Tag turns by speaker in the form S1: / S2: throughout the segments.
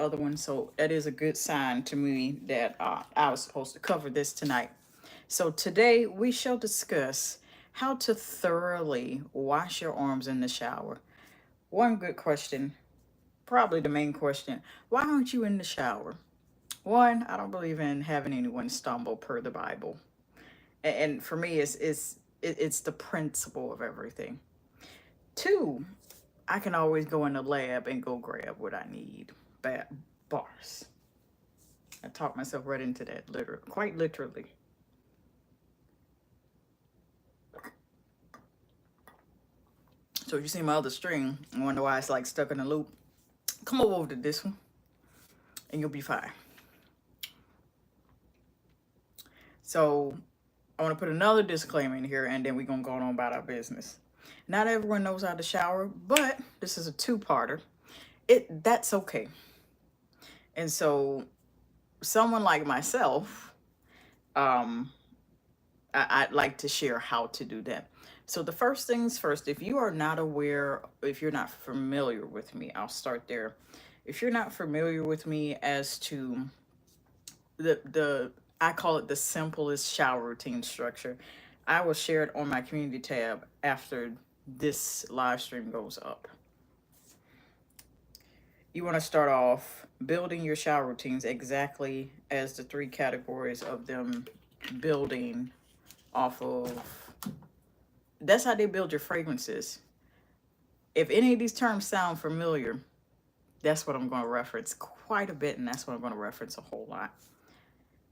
S1: other one, so that is a good sign to me that I was supposed to cover this tonight. So today we shall discuss how to thoroughly wash your arms in the shower. One good question, probably the main question: why aren't you in the shower? One, I don't believe in having anyone stumble per the Bible, and for me, it's the principle of everything. Two, I can always go in the lab and go grab what I need. Bad bars. I talked myself right into that, literally, quite literally. So if you see my other string and wonder why it's like stuck in a loop, come over to this one and you'll be fine. So I want to put another disclaimer in here and then we're going to go on about our business. Not everyone knows how to shower, but this is a two-parter. That's okay. And so someone like myself, I'd like to share how to do that. So the first things first, if you are not aware, if you're not familiar with me, I'll start there. If you're not familiar with me as to the I call it the simplest shower routine structure, I will share it on my community tab after this live stream goes up. You want to start off building your shower routines exactly as the three categories of them building off of. That's how they build your fragrances. If any of these terms sound familiar, that's what I'm going to reference quite a bit, and that's what I'm going to reference a whole lot.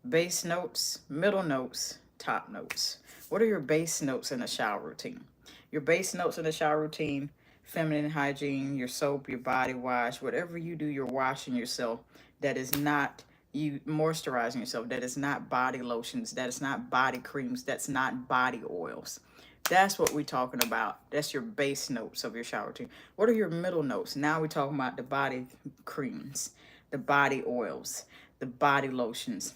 S1: Base notes, middle notes, top notes. What are your base notes in a shower routine? Your base notes in a shower routine: feminine hygiene, your soap, your body wash, whatever you do, you're washing yourself. That is not you moisturizing yourself. That is not body lotions. That is not body creams. That's not body oils. That's what we're talking about. That's your base notes of your shower routine. What are your middle notes? Now we're talking about the body creams, the body oils, the body lotions,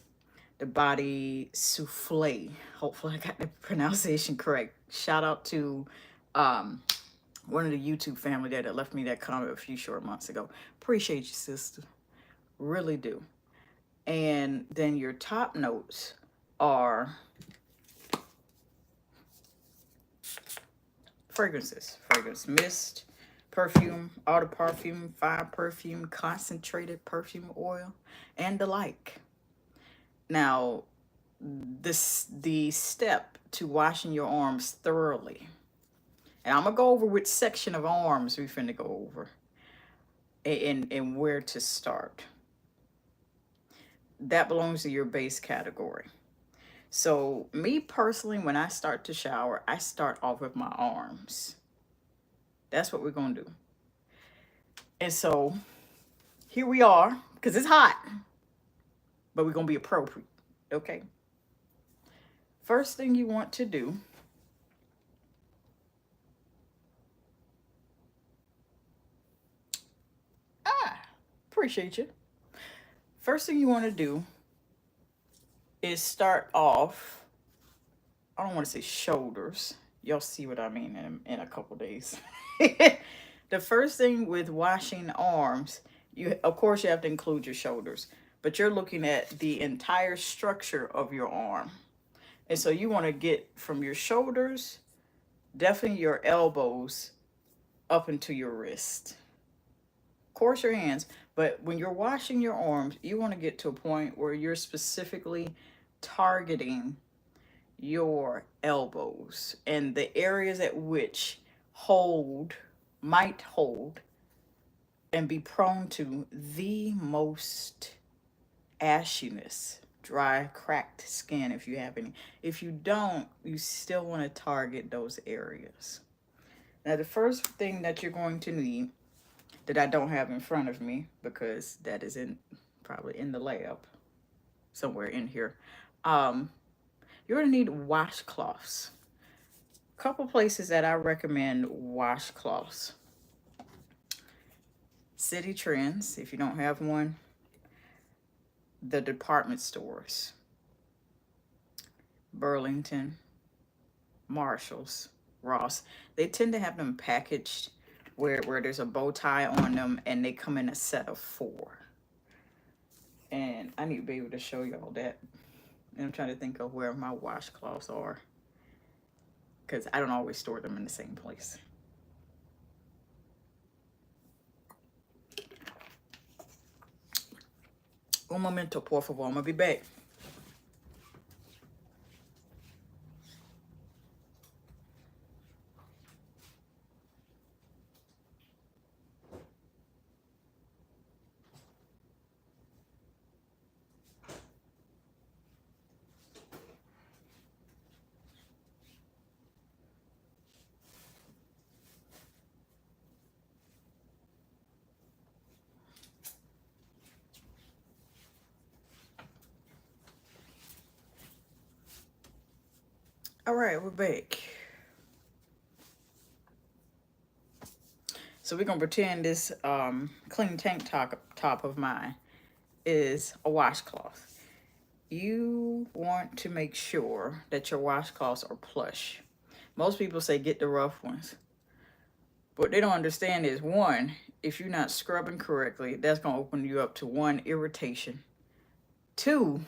S1: the body souffle. Hopefully I got the pronunciation correct. Shout out to one of the YouTube family that left me that comment a few short months ago. Appreciate you, sister. Really do. And then your top notes are fragrances: fragrance mist, perfume, eau de parfum, fine perfume, concentrated perfume oil, and the like. Now, the step to washing your arms thoroughly, and I'm gonna go over which section of arms we finna go over and where to start. That belongs to your base category. So me personally, when I start to shower, I start off with my arms. That's what we're gonna do. And so here we are, because it's hot, but we're gonna be appropriate. Okay. First thing you want to do, appreciate you. First thing you want to do is start off, I don't want to say shoulders. Y'all see what I mean in a couple days. The first thing with washing arms, you of course you have to include your shoulders, but you're looking at the entire structure of your arm. And so you want to get from your shoulders, definitely your elbows, up into your wrist. Of course your hands, but when you're washing your arms, you want to get to a point where you're specifically targeting your elbows and the areas at which might hold and be prone to the most ashiness, dry, cracked skin if you have any. If you don't, you still want to target those areas. Now, the first thing that you're going to need, that I don't have in front of me because that is probably in the lab somewhere in here, you're going to need washcloths. Couple places that I recommend washcloths: City Trends, if you don't have one, the department stores, Burlington, Marshalls, Ross. They tend to have them packaged where there's a bow tie on them and they come in a set of 4. And I need to be able to show y'all that. And I'm trying to think of where my washcloths are, because I don't always store them in the same place. Un momento, por favor. I'm going to be back. All right, we're back. So we're going to pretend this clean tank top of mine is a washcloth. You want to make sure that your washcloths are plush. Most people say get the rough ones. What they don't understand is, one, if you're not scrubbing correctly, that's going to open you up to one, irritation. Two,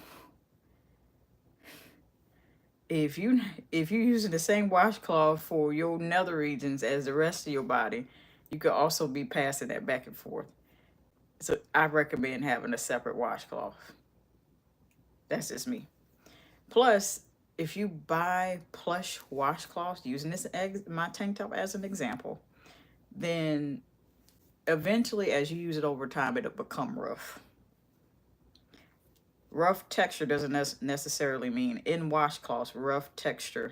S1: if you're using the same washcloth for your nether regions as the rest of your body, you could also be passing that back and forth. So I recommend having a separate washcloth. That's just me. Plus, if you buy plush washcloths, using this my tank top as an example, then eventually as you use it over time, it'll become rough. Rough texture doesn't necessarily mean, in washcloths, rough texture,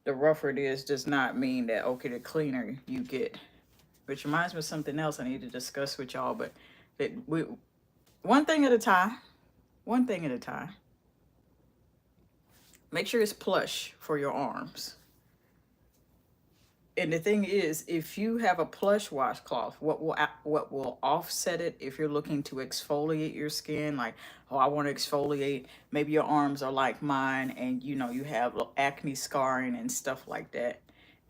S1: the rougher it is, does not mean that, okay, the cleaner you get. Which reminds me of something else I need to discuss with y'all, but one thing at a time. Make sure it's plush for your arms. And the thing is, if you have a plush washcloth, what will offset it if you're looking to exfoliate your skin, like, oh, I want to exfoliate, maybe your arms are like mine and you know you have acne scarring and stuff like that,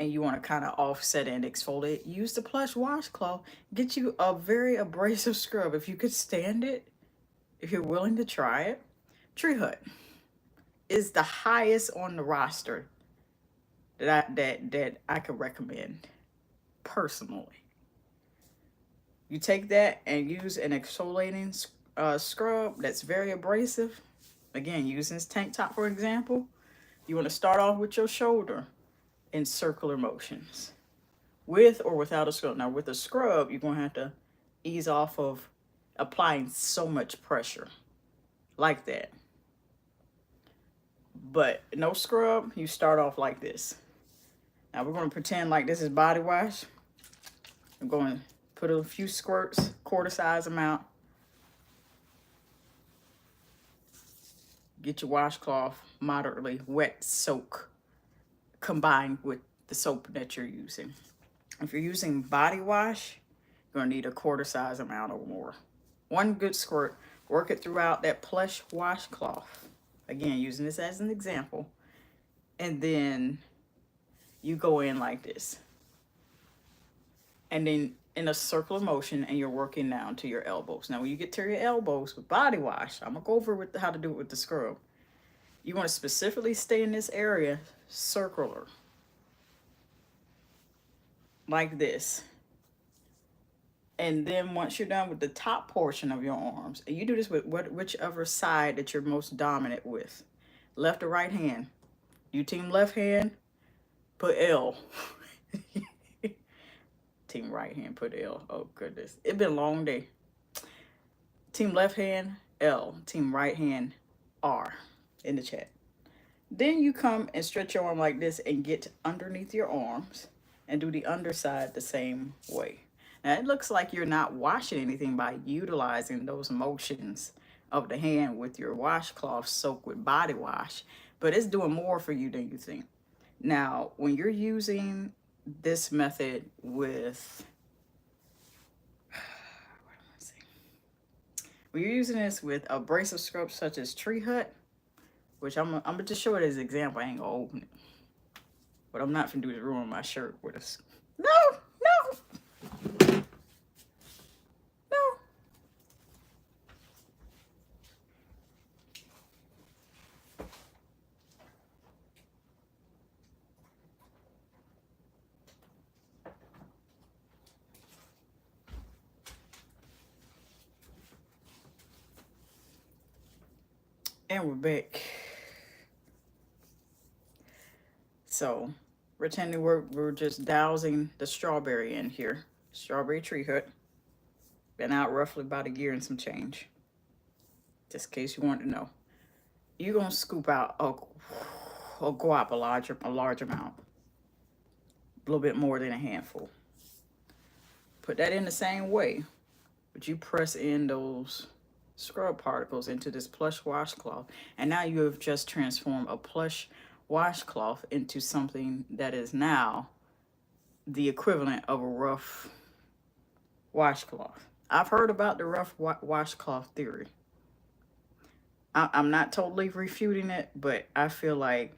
S1: and you want to kind of offset and exfoliate, use the plush washcloth. Get you a very abrasive scrub. If you could stand it, if you're willing to try it, Tree Hut is the highest on the roster that I could recommend personally. You take that and use an exfoliating scrub that's very abrasive. Again, using this tank top for example, you want to start off with your shoulder in circular motions, with or without a scrub. Now with a scrub, you're going to have to ease off of applying so much pressure like that. But no scrub, you start off like this. Now we're going to pretend like this is body wash. I'm going to put a few squirts, quarter size amount. Get your washcloth moderately wet soak combined with the soap that you're using. If you're using body wash, you're going to need a quarter size amount or more. One good squirt, work it throughout that plush washcloth. Again, using this as an example. And then you go in like this. And then in a circular motion, and you're working down to your elbows. Now, when you get to your elbows with body wash, I'm going to go over with how to do it with the scrub. You want to specifically stay in this area circular. Like this. And then once you're done with the top portion of your arms, and you do this with whichever side that you're most dominant with, left or right hand. You team left hand, put L. Team right hand, put L. Oh goodness, it's been a long day. Team left hand, L. Team right hand, R in the chat. Then you come and stretch your arm like this and get underneath your arms and do the underside the same way. Now, it looks like you're not washing anything by utilizing those motions of the hand with your washcloth soaked with body wash, but it's doing more for you than you think. Now, when you're using this method with, when you're using this with abrasive scrubs such as Tree Hut, which I'm gonna just show it as an example. I ain't gonna open it. What I'm not gonna do is ruin my shirt with us. No. And we're back. So, pretending we're just dousing the strawberry in here. Strawberry Tree Hut. Been out roughly about a year and some change. Just in case you want to know. You're going to scoop out a guap, a large amount. A little bit more than a handful. Put that in the same way. But you press in those scrub particles into this plush washcloth. And now you have just transformed a plush washcloth into something that is now the equivalent of a rough washcloth. I've heard about the rough washcloth theory. I'm not totally refuting it, but I feel like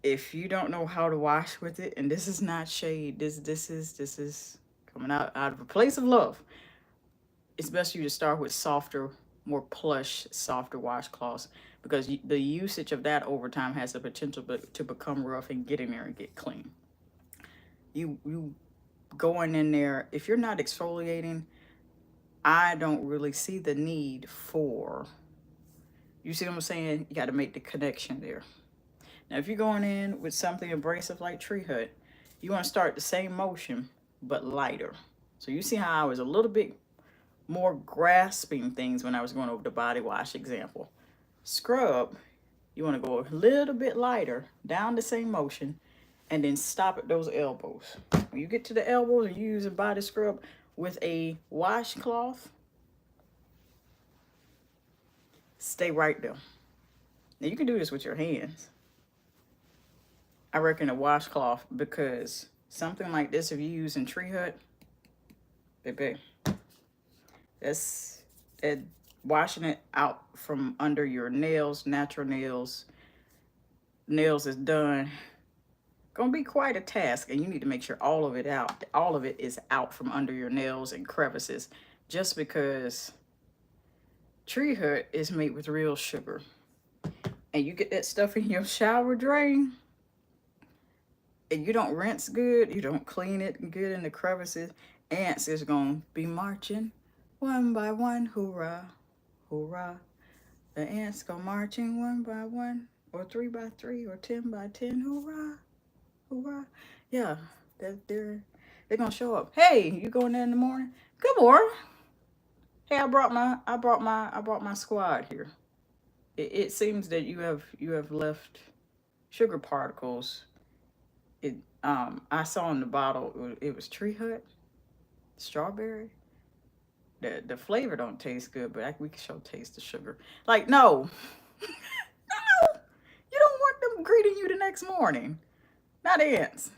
S1: if you don't know how to wash with it, and this is not shade, this is coming out of a place of love. It's best for you to start with softer, more plush, softer washcloths, because the usage of that over time has the potential to become rough and get in there and get clean. You going in there, if you're not exfoliating, I don't really see the need for, you see what I'm saying? You got to make the connection there. Now, if you're going in with something abrasive like Tree Hut, you want to start the same motion, but lighter. So you see how I was a little bit more grasping things when I was going over the body wash example. Scrub, you want to go a little bit lighter, down the same motion, and then stop at those elbows. When you get to the elbows and you use a body scrub with a washcloth, stay right there. Now you can do this with your hands. I reckon a washcloth, because something like this, if you use in Tree Hut, baby, that's washing it out from under your nails, natural nails is done. Gonna be quite a task, and you need to make sure all of it is out from under your nails and crevices, just because Tree Hut is made with real sugar, and you get that stuff in your shower drain, and you don't rinse good, you don't clean it good in the crevices, ants is gonna be marching one by one, hoorah, hoorah. The ants go marching one by one, or 3 by 3, or 10 by 10, hoorah, hoorah. Yeah, they're gonna show up. Hey, you going there in the morning? Good morning. Hey, I brought my squad here. It seems that you have left sugar particles. I saw in the bottle it was Tree Hut, strawberry. The flavor don't taste good, but we can show taste the sugar. Like, no, no, you don't want them greeting you the next morning. Not ants.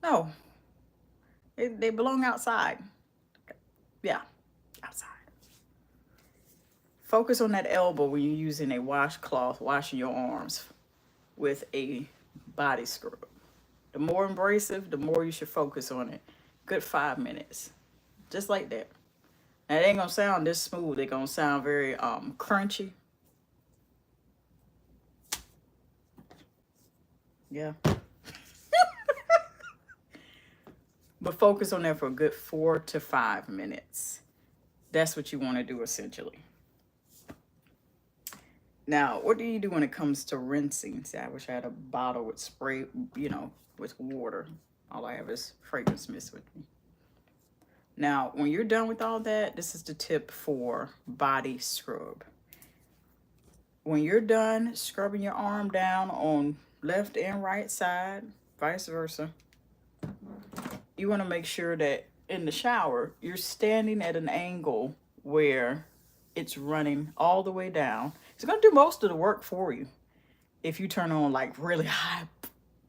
S1: No, they belong outside. Yeah, outside. Focus on that elbow when you're using a washcloth, washing your arms with a body scrub. The more abrasive, the more you should focus on it. Good 5 minutes. Just like that. Now, it ain't gonna sound this smooth. It's gonna sound very crunchy. Yeah. But focus on that for a good 4 to 5 minutes. That's what you want to do essentially. Now, what do you do when it comes to rinsing? See, I wish I had a bottle with spray, with water. All I have is fragrance mist with me. Now, when you're done with all that, this is the tip for body scrub. When you're done scrubbing your arm down on left and right side, vice versa, you want to make sure that in the shower, you're standing at an angle where it's running all the way down. It's going to do most of the work for you. If you turn on like really high,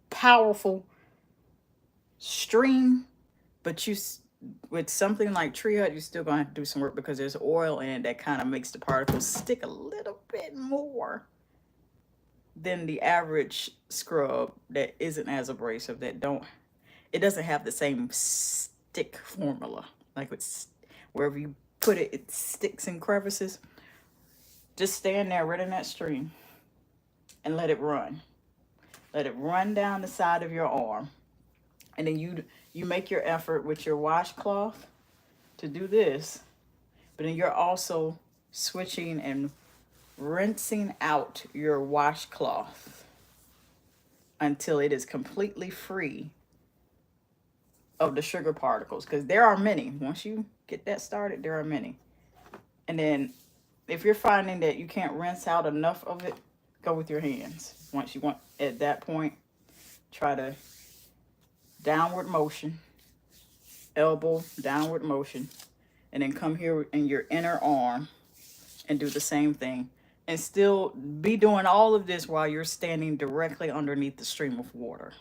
S1: powerful stream, but with something like Tree Hut, you're still going to have to do some work because there's oil in it that kind of makes the particles stick a little bit more than the average scrub that isn't as abrasive, it doesn't have the same stick formula. Like it's wherever you put it, it sticks in crevices. Just stand there right in that stream and let it run. Let it run down the side of your arm. And then you make your effort with your washcloth to do this. But then you're also switching and rinsing out your washcloth until it is completely free of the sugar particles, because there are many. Once you get that started, there are many. And then if you're finding that you can't rinse out enough of it, go with your hands. Once you want, at that point, try to downward motion, elbow, downward motion, and then come here in your inner arm and do the same thing. And still be doing all of this while you're standing directly underneath the stream of water.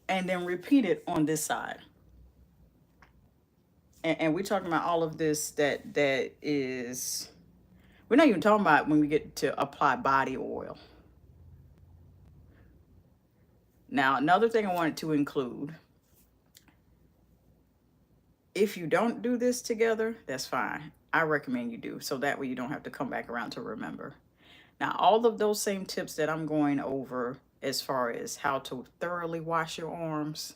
S1: And then repeat it on this side. And we're talking about all of this that is, we're not even talking about when we get to apply body oil. Now, another thing I wanted to include, if you don't do this together, that's fine. I recommend you do, so that way you don't have to come back around to remember. Now, all of those same tips that I'm going over as far as how to thoroughly wash your arms,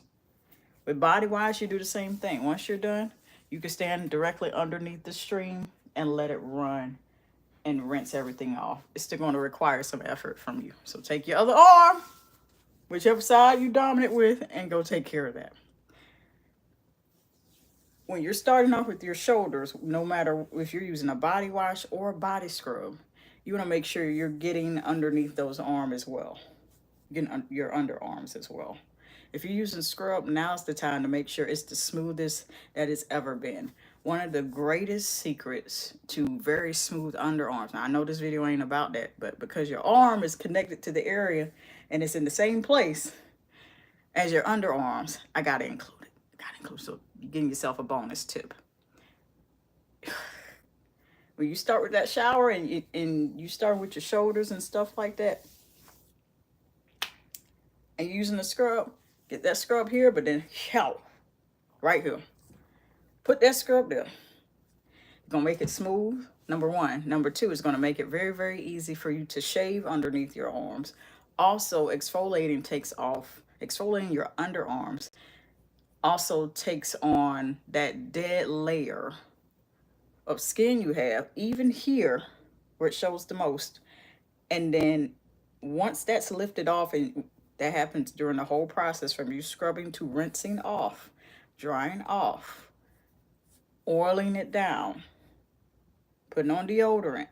S1: with body wash, you do the same thing. Once you're done, you can stand directly underneath the stream and let it run and rinse everything off. It's still going to require some effort from you. So take your other arm, whichever side you dominate with, and go take care of that. When you're starting off with your shoulders, no matter if you're using a body wash or a body scrub, you want to make sure you're getting underneath those arms as well. Getting your underarms as well. If you're using scrub, now's the time to make sure it's the smoothest that it's ever been. One of the greatest secrets to very smooth underarms. Now, I know this video ain't about that, but because your arm is connected to the area and it's in the same place as your underarms, I got to include it. So you're giving yourself a bonus tip. When you start with that shower and you start with your shoulders and stuff like that, and you're using the scrub, get that scrub here, but then right here. Put that scrub there. It's going to make it smooth, number one. Number two, it's going to make it very, very easy for you to shave underneath your arms. Also, exfoliating your underarms also takes on that dead layer of skin you have, even here where it shows the most. And then once that's lifted off, and that happens during the whole process from you scrubbing to rinsing off, drying off, oiling it down, putting on deodorant.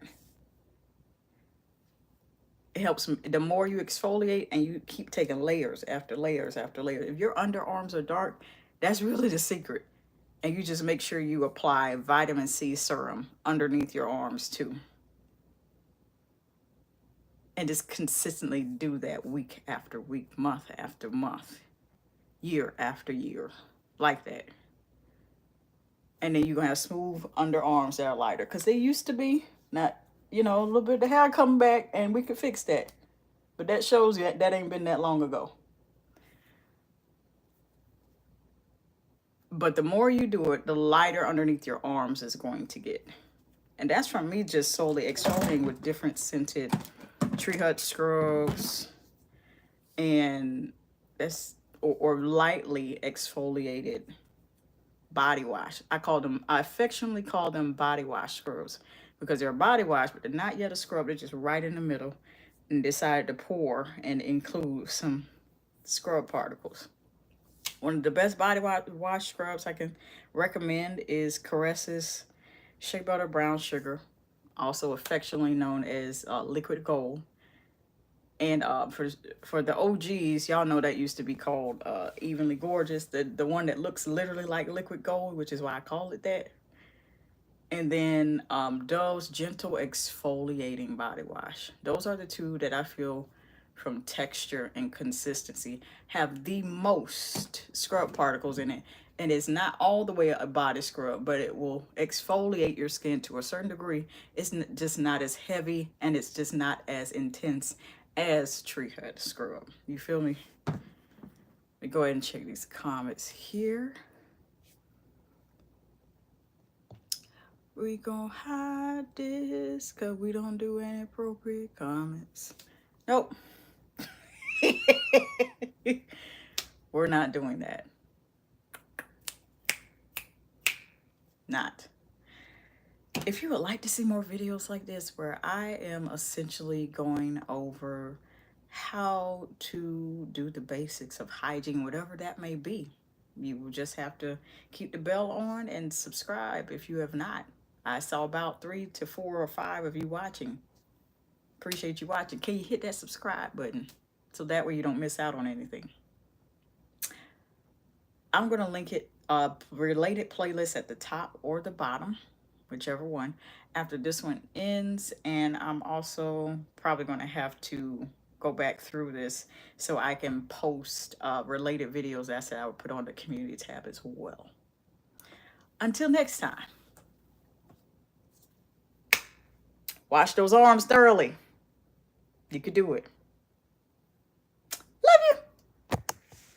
S1: It helps. The more you exfoliate and you keep taking layers after layers after layers. If your underarms are dark, that's really the secret. And you just make sure you apply vitamin C serum underneath your arms too. And just consistently do that week after week, month after month, year after year, like that. And then you're going to have smooth underarms that are lighter. Because they used to be, not, a little bit of the hair coming back, and we could fix that. But that shows you that ain't been that long ago. But the more you do it, the lighter underneath your arms is going to get. And that's from me just solely exfoliating with different scented Tree Hut scrubs, and that's or lightly exfoliated body wash. I affectionately call them body wash scrubs because they're a body wash, but they're not yet a scrub. They're just right in the middle, and decided to pour and include some scrub particles. One of the best body wash scrubs I can recommend is Caresses Shea Butter Brown Sugar, also affectionately known as liquid gold. And for the OGs, y'all know that used to be called Evenly Gorgeous, the one that looks literally like liquid gold, which is why I call it that. And then Dove's Gentle Exfoliating Body Wash. Those are the two that I feel, from texture and consistency, have the most scrub particles in it. And it's not all the way a body scrub, but it will exfoliate your skin to a certain degree. It's just not as heavy, and it's just not as intense as Tree Hut scrub. You feel me? Let me go ahead and check these comments here. We gonna hide this because we don't do inappropriate comments. Nope. We're not doing that. Not. if you would like to see more videos like this where I am essentially going over how to do the basics of hygiene, whatever that may be, you will just have to keep the bell on and subscribe if you have not. I saw about 3 to 4 or 5 of you watching. Appreciate you watching. Can you hit that subscribe button so that way you don't miss out on anything? I'm going to link it related playlist at the top or the bottom, whichever one, after this one ends. And I'm also probably going to have to go back through this so I can post related videos I said I would put on the community tab as well. Until next time, wash those arms thoroughly. You could do it.